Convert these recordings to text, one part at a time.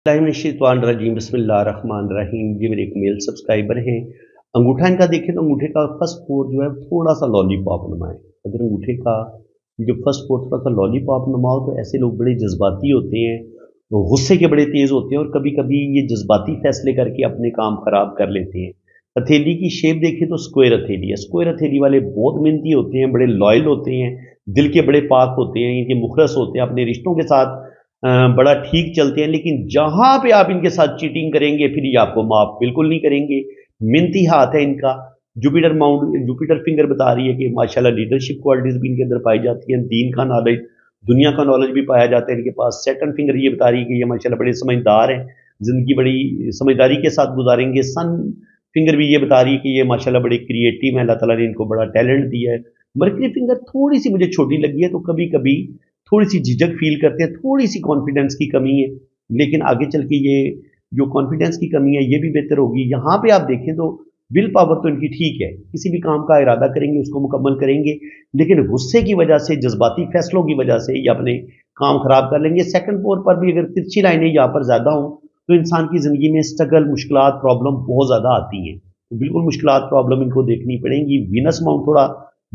रजीम बिस्मिल्लाहिर्रहमानिर्रहीम। ये मेरे एक मेल सब्सक्राइबर हैं। अंगूठा इनका देखें तो अंगूठे का फर्स्ट फोर जो है थोड़ा सा लॉलीपॉप नुमा है। अगर अंगूठे का जो फर्स्ट फोर थोड़ा सा लॉलीपॉप नुमा हो तो ऐसे लोग बड़े जज्बाती होते हैं, वो गुस्से के बड़े तेज़ होते हैं और कभी कभी ये जज्बाती फैसले करके अपने काम खराब कर लेते हैं। हथेली की शेप देखें तो स्क्वायर हथेली है। स्क्वायर हथेली वाले बहुत मेहनती होते हैं, बड़े लॉयल होते हैं, दिल के बड़े पाक होते हैं, इनके मुखलस होते हैं, अपने रिश्तों के साथ बड़ा ठीक चलते हैं। लेकिन जहां पे आप इनके साथ चीटिंग करेंगे फिर ये आपको माफ बिल्कुल नहीं करेंगे। मिनती हाथ है इनका। जुपिटर फिंगर बता रही है कि माशाल्लाह लीडरशिप क्वालिटीज भी इनके अंदर पाई जाती हैं, दीन का नॉलेज, दुनिया का नॉलेज भी पाया जाता है इनके पास। सेकंड फिंगर ये बता रही है कि ये माशाल्लाह बड़े समझदार हैं, जिंदगी बड़ी समझदारी के साथ गुजारेंगे। सन फिंगर भी ये बता रही है कि ये माशाल्लाह बड़े क्रिएटिव हैं, अल्लाह ताला ने इनको बड़ा टैलेंट दिया है। मरकरी फिंगर थोड़ी सी मुझे छोटी लगी है, तो कभी कभी थोड़ी सी झिझक फील करते हैं, थोड़ी सी कॉन्फिडेंस की कमी है। लेकिन आगे चल के ये जो कॉन्फिडेंस की कमी है ये भी बेहतर होगी। यहाँ पे आप देखें तो विल पावर तो इनकी ठीक है, किसी भी काम का इरादा करेंगे उसको मुकम्मल करेंगे, लेकिन गुस्से की वजह से, जज्बाती फैसलों की वजह से ये अपने काम खराब कर लेंगे। सेकंड फ्लोर पर भी अगर तिरछी लाइनें यहाँ पर ज़्यादा हों तो इंसान की ज़िंदगी में स्ट्रगल, मुश्किलात, प्रॉब्लम बहुत ज़्यादा आती हैं। तो बिल्कुल मुश्किलात, प्रॉब्लम इनको देखनी पड़ेंगी। वीनस माउंट थोड़ा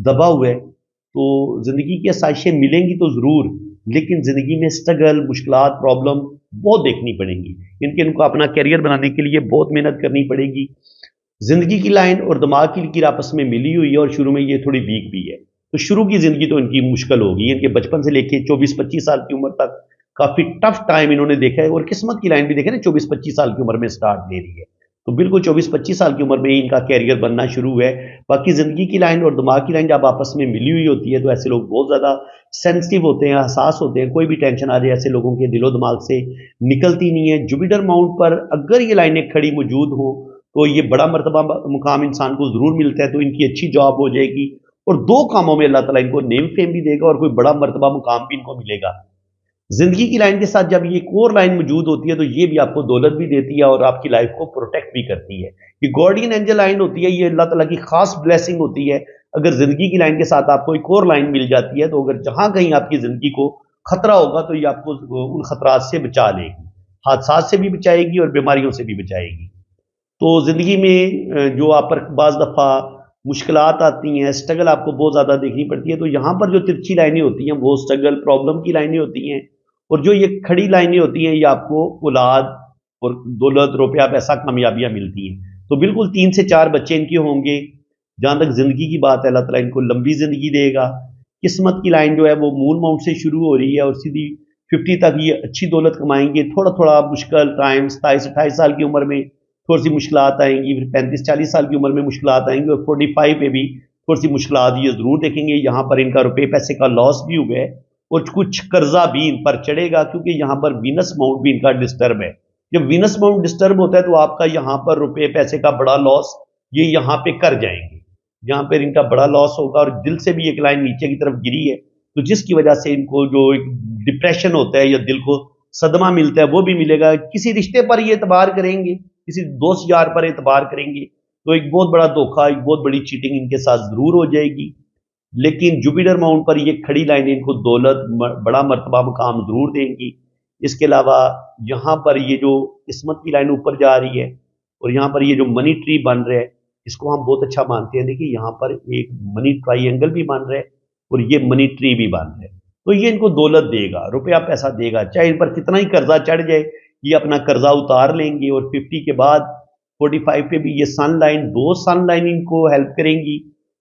दबा हुआ है, तो ज़िंदगी की आसाइशें मिलेंगी तो ज़रूर, लेकिन ज़िंदगी में स्ट्रगल, मुश्किलात, प्रॉब्लम बहुत देखनी पड़ेंगी। इनको अपना करियर बनाने के लिए बहुत मेहनत करनी पड़ेगी। ज़िंदगी की लाइन और दिमाग की लकीर आपस में मिली हुई है और शुरू में ये थोड़ी वीक भी है, तो शुरू की ज़िंदगी तो इनकी मुश्किल होगी। इनके बचपन से लेके 24-25 साल की उम्र तक काफ़ी टफ टाइम इन्होंने देखा है। और किस्मत की लाइन भी देखें ना, 24-25 साल की उम्र में स्टार्ट ले रही है, तो बिल्कुल 24-25 साल की उम्र में ही इनका कैरियर बनना शुरू है। बाकी ज़िंदगी की लाइन और दिमाग की लाइन जब आपस में मिली हुई होती है तो ऐसे लोग बहुत ज़्यादा सेंसिटिव होते हैं, हसास होते हैं। कोई भी टेंशन आ जाए ऐसे लोगों के दिलो दिमाग से निकलती नहीं है। जुपिटर माउंट पर अगर ये लाइनें खड़ी मौजूद हो तो ये बड़ा मर्तबा मुकाम इंसान को ज़रूर मिलता है, तो इनकी अच्छी जॉब हो जाएगी और दो कामों में अल्लाह ताला इनको नेम फेम भी देगा और कोई बड़ा मर्तबा मुकाम भी इनको मिलेगा। जिंदगी की लाइन के साथ जब ये कोर लाइन मौजूद होती है तो ये भी आपको दौलत भी देती है और आपकी लाइफ को प्रोटेक्ट भी करती है। ये गार्डियन एंजल लाइन होती है, ये अल्लाह ताला की खास ब्लेसिंग होती है। अगर जिंदगी की लाइन के साथ आपको एक और लाइन मिल जाती है तो अगर जहां कहीं आपकी जिंदगी को खतरा होगा तो ये आपको उन खतरात से बचा लेगी, हादसात से भी बचाएगी और बीमारियों से भी बचाएगी। तो ज़िंदगी में जो आप पर बाज़ दफ़ा मुश्किलात आती हैं, स्ट्रगल आपको बहुत ज़्यादा देखनी पड़ती है, तो यहाँ पर जो तिरछी लाइनें होती हैं वो स्ट्रगल, प्रॉब्लम की लाइनें होती हैं। और जो ये खड़ी लाइनें होती हैं ये आपको औलाद और दौलत, रुपया, पैसा, कामयाबियाँ मिलती हैं। तो बिल्कुल 3 से 4 बच्चे इनके होंगे। जहाँ तक ज़िंदगी की बात है, अल्लाह ताला इनको लंबी ज़िंदगी देगा। किस्मत की लाइन जो है वो मून माउंट से शुरू हो रही है और सीधी 50 तक ये अच्छी दौलत कमाएंगे। थोड़ा थोड़ा मुश्किल टाइम 27-28 साल की उम्र में थोड़ी सी मुश्किलात आएंगी, फिर 35-40 साल की उम्र में मुश्किलात आएंगी और 45 पे भी थोड़ी सी मुश्किलात ये ज़रूर देखेंगे। यहाँ पर इनका रुपये पैसे का लॉस भी हुआ है और कुछ कर्जा भी इन पर चढ़ेगा, क्योंकि यहाँ पर वीनस माउंट भी इनका डिस्टर्ब है। जब वीनस माउंट डिस्टर्ब होता है तो आपका यहाँ पर रुपये पैसे का बड़ा लॉस ये यहाँ पे कर जाएंगे, यहाँ पर इनका बड़ा लॉस होगा। और दिल से भी एक लाइन नीचे की तरफ गिरी है, तो जिसकी वजह से इनको जो एक डिप्रेशन होता है या दिल को सदमा मिलता है वो भी मिलेगा। किसी रिश्ते पर ये एतबार करेंगे, किसी दोस्त यार पर एतबार करेंगे तो एक बहुत बड़ा धोखा, एक बहुत बड़ी चीटिंग इनके साथ जरूर हो जाएगी। लेकिन जुपिटर माउंट पर ये खड़ी लाइन इनको दौलत, बड़ा मर्तबा मुकाम जरूर देंगी। इसके अलावा यहाँ पर ये जो किस्मत की लाइन ऊपर जा रही है और यहाँ पर ये जो मनी ट्री बन रहा है इसको हम बहुत अच्छा मानते हैं। देखिए यहाँ पर एक मनी ट्राइंगल भी बन रहा है और ये मनी ट्री भी बन रहा है, तो ये इनको दौलत देगा, रुपया पैसा देगा। चाहे इन पर कितना ही कर्जा चढ़ जाए ये अपना कर्जा उतार लेंगे। और 50 के बाद 45 पे भी ये सन लाइन, 2 सन लाइन इनको हेल्प करेंगी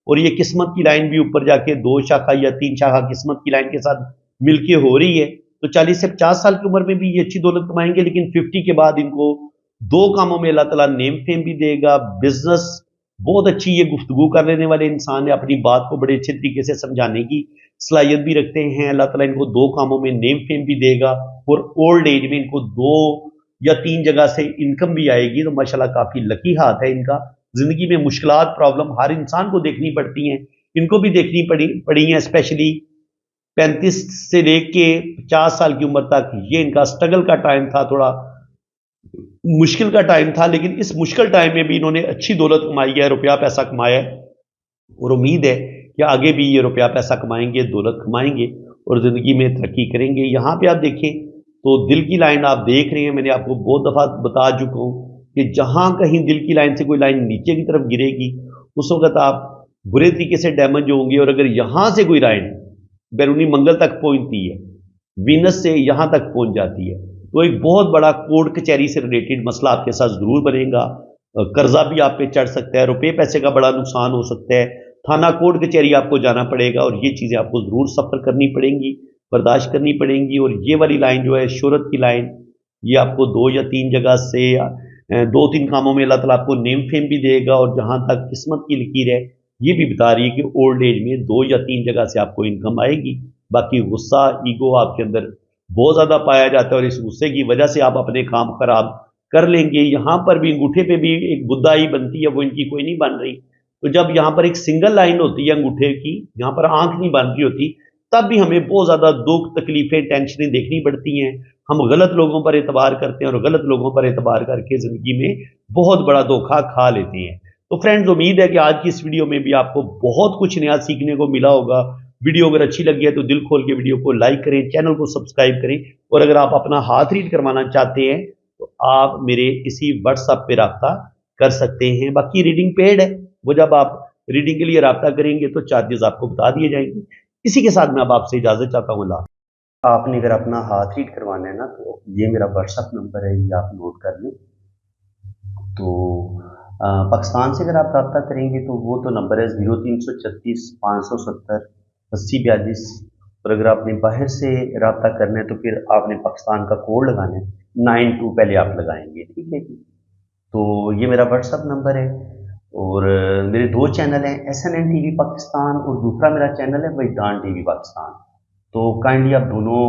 और ये किस्मत की लाइन भी ऊपर जाके 2 शाखा या 3 शाखा किस्मत की लाइन के साथ मिलके हो रही है। तो 40 से 50 साल की उम्र में भी ये अच्छी दौलत कमाएंगे, लेकिन 50 के बाद इनको 2 कामों में अल्लाह ताला नेम फेम भी देगा। बिजनेस बहुत अच्छी, ये गुफ्तगू कर लेने वाले इंसान है, अपनी बात को बड़े अच्छे तरीके से समझाने की सलाहियत भी रखते हैं। अल्लाह ताला इनको 2 कामों में नेम फेम भी देगा और ओल्ड एज में इनको 2 या 3 जगह से इनकम भी आएगी। तो माशाल्लाह काफी लकी हाथ है इनका। जिंदगी में मुश्किलात, प्रॉब्लम हर इंसान को देखनी पड़ती हैं, इनको भी देखनी पड़ी हैं। स्पेशली 35 से लेके 50 साल की उम्र तक ये इनका स्ट्रगल का टाइम था, थोड़ा मुश्किल का टाइम था, लेकिन इस मुश्किल टाइम में भी इन्होंने अच्छी दौलत कमाई है, रुपया पैसा कमाया है। اور امید ہے کہ آگے بھی یہ روپیہ پیسہ کمائیں گے، دولت کمائیں گے اور زندگی میں ترقی کریں گے۔ یہاں پہ آپ دیکھیں تو دل کی لائن آپ دیکھ رہے ہیں، میں نے آپ کو بہت دفعہ بتا چکا ہوں کہ جہاں کہیں دل کی لائن سے کوئی لائن نیچے کی طرف گرے گی اس وقت آپ برے طریقے سے ڈیمیج ہوں گے، اور اگر یہاں سے کوئی لائن بیرونی منگل تک پہنچتی ہے، وینس سے یہاں تک پہنچ جاتی ہے، تو ایک بہت بڑا کورٹ کچہری سے ریلیٹڈ مسئلہ آپ کے ساتھ ضرور بنے گا، قرضہ بھی آپ پہ چڑھ سکتا ہے، روپے پیسے کا بڑا نقصان ہو سکتا ہے، تھانہ کورٹ کچہری آپ کو جانا پڑے گا، اور یہ چیزیں آپ کو ضرور سفر کرنی پڑیں گی، برداشت کرنی پڑیں گی۔ اور یہ والی لائن جو ہے شہرت کی لائن، یہ آپ کو 2 یا 3 جگہ سے 2-3 کاموں میں اللہ تعالیٰ آپ کو نیم فیم بھی دے گا، اور جہاں تک قسمت کی لکیر ہے یہ بھی بتا رہی ہے کہ اولڈ ایج میں 2 یا 3 جگہ سے آپ کو انکم آئے گی۔ باقی غصہ ایگو آپ کے اندر بہت زیادہ پایا جاتا ہے، اور اس غصے کی وجہ سے آپ اپنے کام خراب کر لیں گے۔ یہاں پر بھی انگوٹھے پہ بھی ایک بدھائی بنتی ہے، وہ ان کی کوئی نہیں بن رہی، تو جب یہاں پر ایک سنگل لائن ہوتی ہے انگوٹھے کی، یہاں پر آنکھ نہیں بن رہی ہوتی، تب بھی ہمیں بہت زیادہ دکھ تکلیفیں ٹینشنیں دیکھنی پڑتی ہیں، ہم غلط لوگوں پر اعتبار کرتے ہیں اور غلط لوگوں پر اعتبار کر کے زندگی میں بہت بڑا دھوکہ کھا لیتے ہیں۔ تو فرینڈز، امید ہے کہ آج کی اس ویڈیو میں بھی آپ کو بہت کچھ نیا سیکھنے کو ملا ہوگا۔ ویڈیو اگر اچھی لگی ہے تو دل کھول کے ویڈیو کو لائک کریں، چینل کو سبسکرائب کریں، اور اگر آپ اپنا ہاتھ ریڈ کروانا چاہتے ہیں تو آپ میرے اسی واٹس ایپ پہ رابطہ کر سکتے ہیں۔ باقی ریڈنگ پیڈ ہے، وہ جب آپ ریڈنگ کے لیے رابطہ کریں گے تو چارجز آپ کو بتا دیے جائیں گے۔ اسی کے ساتھ میں اب آپ سے اجازت چاہتا ہوں۔ اللہ آپ نے اگر اپنا ہاتھ ریڈ کروانا ہے نا تو یہ میرا واٹس ایپ نمبر ہے، یہ آپ نوٹ کر لیں۔ تو پاکستان سے اگر آپ رابطہ کریں گے تو وہ تو نمبر ہے 0336 570 8042، اور اگر آپ نے باہر سے رابطہ کرنا ہے تو پھر آپ نے پاکستان کا کوڈ لگانا ہے 92 پہلے آپ لگائیں گے، ٹھیک ہے جی۔ تو یہ میرا واٹس ایپ نمبر ہے، اور میرے 2 چینل ہیں، SNN ٹی وی پاکستان، اور دوسرا میرا چینل ہے وجدان ٹی وی پاکستان۔ تو کائنڈلی آپ دونوں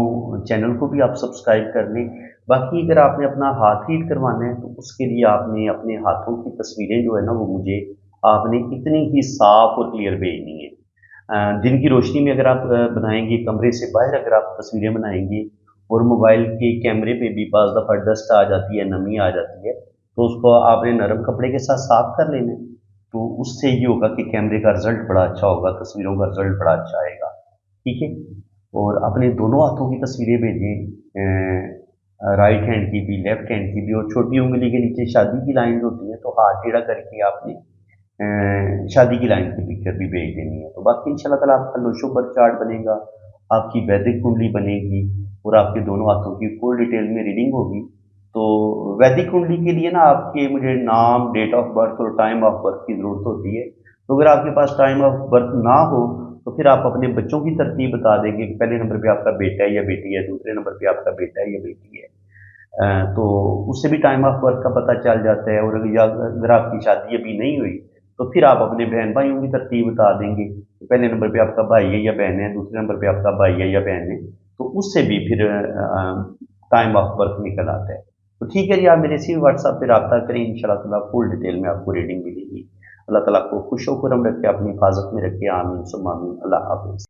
چینل کو بھی آپ سبسکرائب کر لیں۔ باقی اگر آپ نے اپنا ہاتھ ریڈ کروانا ہے تو اس کے لیے آپ نے اپنے ہاتھوں کی تصویریں جو ہے نا وہ مجھے آپ نے اتنی ہی صاف اور کلیئر بھیجنی ہے۔ دن کی روشنی میں اگر آپ بنائیں گے، کمرے سے باہر اگر آپ تصویریں بنائیں گے، اور موبائل کے کیمرے پہ بھی بعض دفعہ ڈسٹ آ جاتی ہے، نمی آ جاتی ہے، تو اس کو آپ نے نرم کپڑے کے ساتھ صاف کر لینا ہے، تو اس سے یہ ہوگا کہ کیمرے کا رزلٹ بڑا اچھا ہوگا، تصویروں کا رزلٹ بڑا اچھا آئے گا، ٹھیک ہے۔ اور اپنے دونوں ہاتھوں کی تصویریں بھیجیں، رائٹ ہینڈ کی بھی، لیفٹ ہینڈ کی بھی، اور چھوٹی انگلی کے نیچے شادی کی لائن ہوتی ہے تو ہاتھ ٹیڑھا کر کے آپ نے شادی کی لائن کی پکچر بھی بھیج دینی ہے۔ تو باقی انشاءاللہ تعالیٰ آپ کا لوشو برتھ چارٹ بنے گا، آپ کی ویدک کنڈلی بنے گی، اور آپ کے دونوں ہاتھوں کی فل ڈیٹیل میں ریڈنگ ہوگی۔ تو ویدک کنڈلی کے لیے نا آپ کے مجھے نام، ڈیٹ آف برتھ اور ٹائم آف برتھ کی ضرورت ہوتی ہے۔ تو اگر آپ کے پاس ٹائم آف برتھ نہ ہو تو پھر آپ اپنے بچوں کی ترتیب بتا دیں گے کہ پہلے نمبر پہ آپ کا بیٹا ہے یا بیٹی ہے، دوسرے نمبر پہ آپ کا بیٹا ہے یا بیٹی ہے، تو اس سے بھی ٹائم آف برتھ کا پتہ چل جاتا ہے۔ اور اگر آپ کی شادی ابھی نہیں ہوئی تو پھر آپ اپنے بہن بھائیوں کی ترتیب بتا دیں گے، پہلے نمبر پہ آپ کا بھائی ہے یا بہن ہے، دوسرے نمبر پہ آپ کا بھائی ہے یا بہن ہے، تو اس سے بھی پھر ٹائم آف برتھ نکل آتا ہے۔ تو ٹھیک ہے جی، آپ میرے اسی واٹس ایپ پہ رابطہ کریں، انشاءاللہ تعالیٰ فل ڈیٹیل میں آپ کو ریڈنگ ملے گی۔ اللہ تعالیٰ کو خوش و خرم رکھے، اپنی حفاظت میں رکھے، آمین ثم آمین۔ اللہ حافظ۔